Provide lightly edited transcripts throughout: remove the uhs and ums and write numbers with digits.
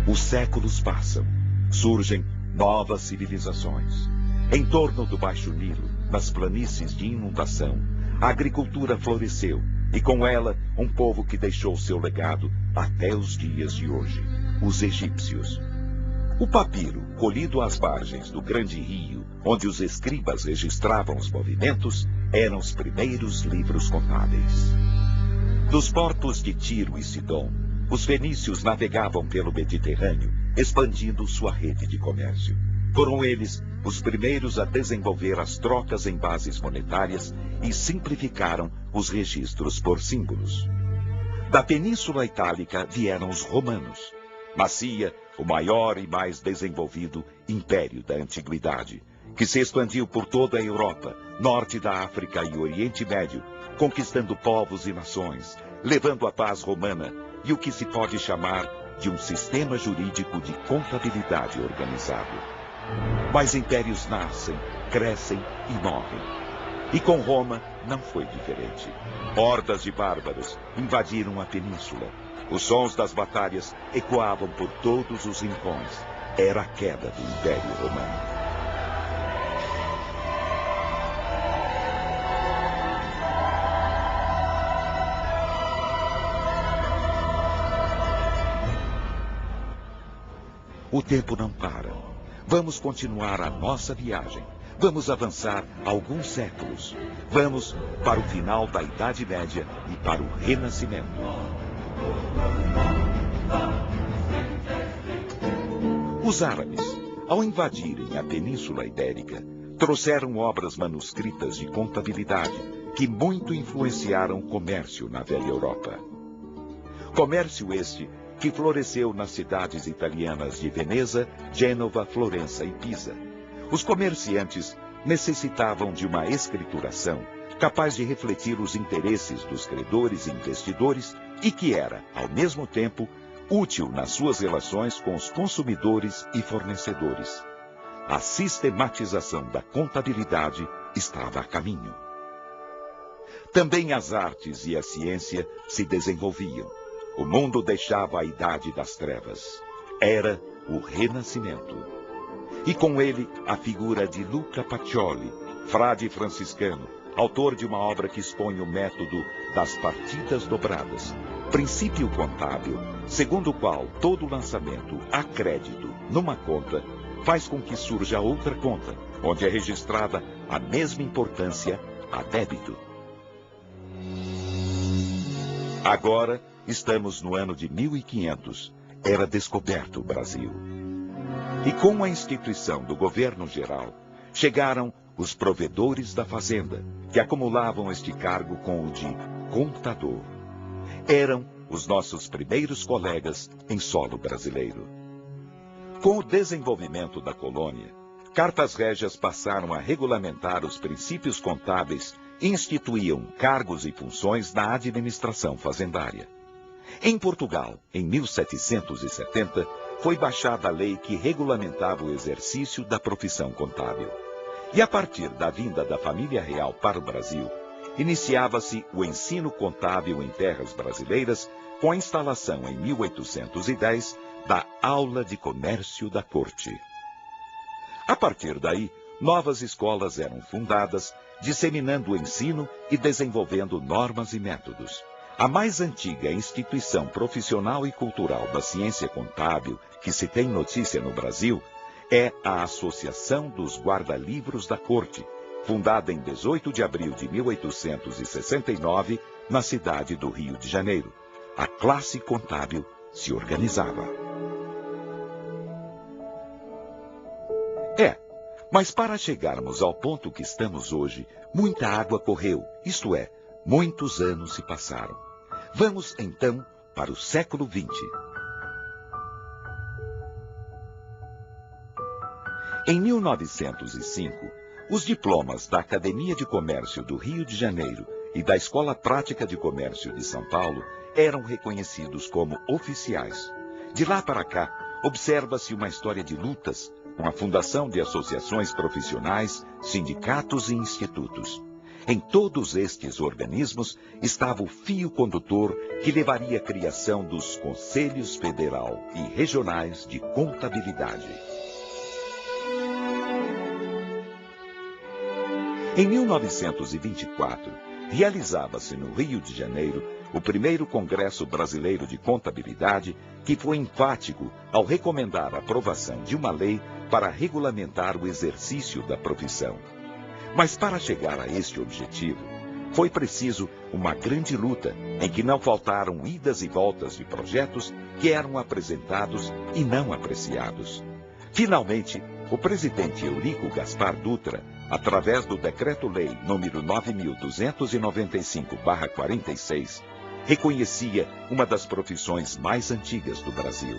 Os séculos passam. Surgem novas civilizações. Em torno do Baixo Nilo, nas planícies de inundação, a agricultura floresceu, e com ela um povo que deixou seu legado até os dias de hoje, os egípcios. O papiro, colhido às margens do grande rio, onde os escribas registravam os movimentos, eram os primeiros livros contábeis. Dos portos de Tiro e Sidom, os fenícios navegavam pelo Mediterrâneo, expandindo sua rede de comércio. Foram eles os primeiros a desenvolver as trocas em bases monetárias e simplificaram os registros por símbolos. Da Península Itálica vieram os romanos. Nascia o maior e mais desenvolvido império da antiguidade, que se expandiu por toda a Europa, norte da África e Oriente Médio, conquistando povos e nações, levando a paz romana e o que se pode chamar de um sistema jurídico de contabilidade organizado. Mas impérios nascem, crescem e morrem. E com Roma não foi diferente. Hordas de bárbaros invadiram a península. Os sons das batalhas ecoavam por todos os rincões. Era a queda do Império Romano. O tempo não para. Vamos continuar a nossa viagem. Vamos avançar alguns séculos. Vamos para o final da Idade Média e para o Renascimento. Os árabes, ao invadirem a Península Ibérica, trouxeram obras manuscritas de contabilidade que muito influenciaram o comércio na velha Europa. Comércio este que floresceu nas cidades italianas de Veneza, Gênova, Florença e Pisa. Os comerciantes necessitavam de uma escrituração capaz de refletir os interesses dos credores e investidores e que era, ao mesmo tempo, útil nas suas relações com os consumidores e fornecedores. A sistematização da contabilidade estava a caminho. Também as artes e a ciência se desenvolviam. O mundo deixava a Idade das Trevas. Era o Renascimento. E com ele a figura de Luca Pacioli, frade franciscano, autor de uma obra que expõe o método das partidas dobradas, princípio contábil, segundo o qual todo lançamento a crédito numa conta faz com que surja outra conta, onde é registrada a mesma importância a débito. Agora, estamos no ano de 1500. Era descoberto o Brasil. E com a instituição do governo geral, chegaram os provedores da fazenda, que acumulavam este cargo com o de contador. Eram os nossos primeiros colegas em solo brasileiro. Com o desenvolvimento da colônia, cartas régias passaram a regulamentar os princípios contábeis e instituíam cargos e funções na administração fazendária. Em Portugal, em 1770, foi baixada a lei que regulamentava o exercício da profissão contábil. E a partir da vinda da família real para o Brasil, iniciava-se o ensino contábil em terras brasileiras com a instalação em 1810 da Aula de Comércio da Corte. A partir daí, novas escolas eram fundadas, disseminando o ensino e desenvolvendo normas e métodos. A mais antiga instituição profissional e cultural da ciência contábil que se tem notícia no Brasil é a Associação dos Guarda-Livros da Corte, fundada em 18 de abril de 1869, na cidade do Rio de Janeiro. A classe contábil se organizava. Mas para chegarmos ao ponto que estamos hoje, muita água correu, isto é, muitos anos se passaram. Vamos, então, para o século XX. Em 1905, os diplomas da Academia de Comércio do Rio de Janeiro e da Escola Prática de Comércio de São Paulo eram reconhecidos como oficiais. De lá para cá, observa-se uma história de lutas, com a fundação de associações profissionais, sindicatos e institutos. Em todos estes organismos estava o fio condutor que levaria à criação dos Conselhos Federal e Regionais de Contabilidade. Em 1924, realizava-se no Rio de Janeiro o primeiro Congresso Brasileiro de Contabilidade, que foi enfático ao recomendar a aprovação de uma lei para regulamentar o exercício da profissão. Mas para chegar a este objetivo, foi preciso uma grande luta em que não faltaram idas e voltas de projetos que eram apresentados e não apreciados. Finalmente, o presidente Eurico Gaspar Dutra, através do Decreto-Lei nº 9.295/46, reconhecia uma das profissões mais antigas do Brasil.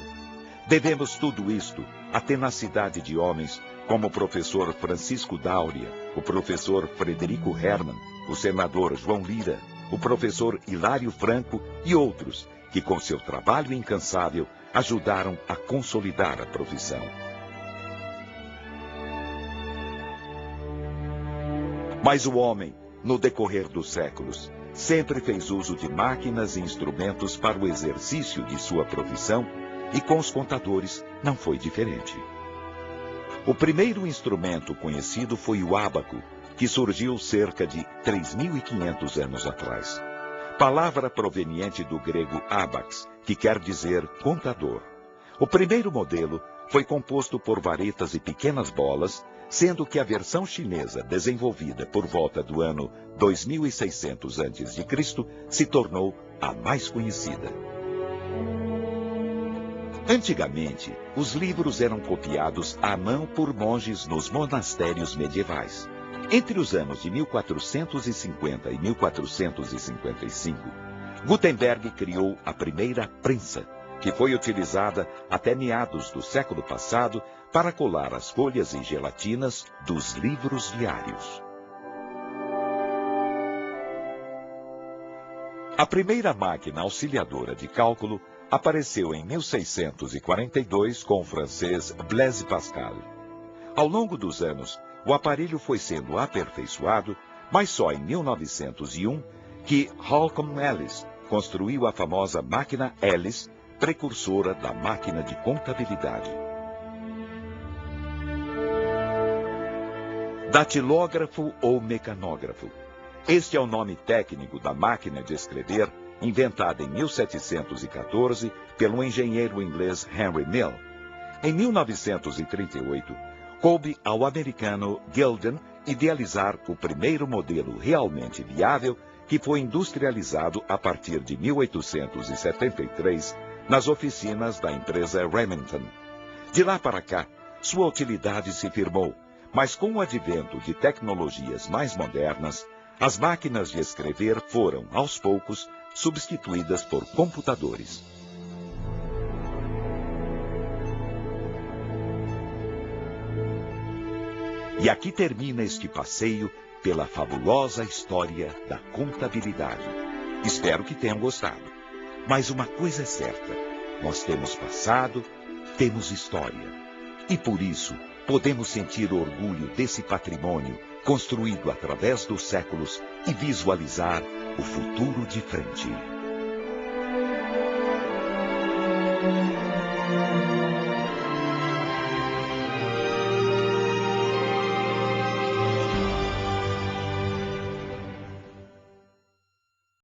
Devemos tudo isto à tenacidade de homens como o professor Francisco Dáurea, o professor Frederico Hermann, o senador João Lira, o professor Hilário Franco e outros que, com seu trabalho incansável, ajudaram a consolidar a profissão. Mas o homem, no decorrer dos séculos, sempre fez uso de máquinas e instrumentos para o exercício de sua profissão, e com os contadores não foi diferente. O primeiro instrumento conhecido foi o ábaco, que surgiu cerca de 3.500 anos atrás. Palavra proveniente do grego ábax, que quer dizer contador. O primeiro modelo foi composto por varetas e pequenas bolas, sendo que a versão chinesa, desenvolvida por volta do ano 2600 a.C., se tornou a mais conhecida. Antigamente, os livros eram copiados à mão por monges nos monastérios medievais. Entre os anos de 1450 e 1455, Gutenberg criou a primeira prensa, que foi utilizada até meados do século passado para colar as folhas e gelatinas dos livros diários. A primeira máquina auxiliadora de cálculo apareceu em 1642 com o francês Blaise Pascal. Ao longo dos anos, o aparelho foi sendo aperfeiçoado, mas só em 1901 que Holcomb Ellis construiu a famosa máquina Ellis, precursora da máquina de contabilidade. Datilógrafo ou mecanógrafo. Este é o nome técnico da máquina de escrever, inventada em 1714 pelo engenheiro inglês Henry Mill. Em 1938, coube ao americano Gilden idealizar o primeiro modelo realmente viável, que foi industrializado a partir de 1873 nas oficinas da empresa Remington. De lá para cá, sua utilidade se firmou, mas com o advento de tecnologias mais modernas, as máquinas de escrever foram, aos poucos, substituídas por computadores. E aqui termina este passeio pela fabulosa história da contabilidade. Espero que tenham gostado. Mas uma coisa é certa, nós temos passado, temos história. E por isso, podemos sentir orgulho desse patrimônio construído através dos séculos e visualizar o futuro de frente.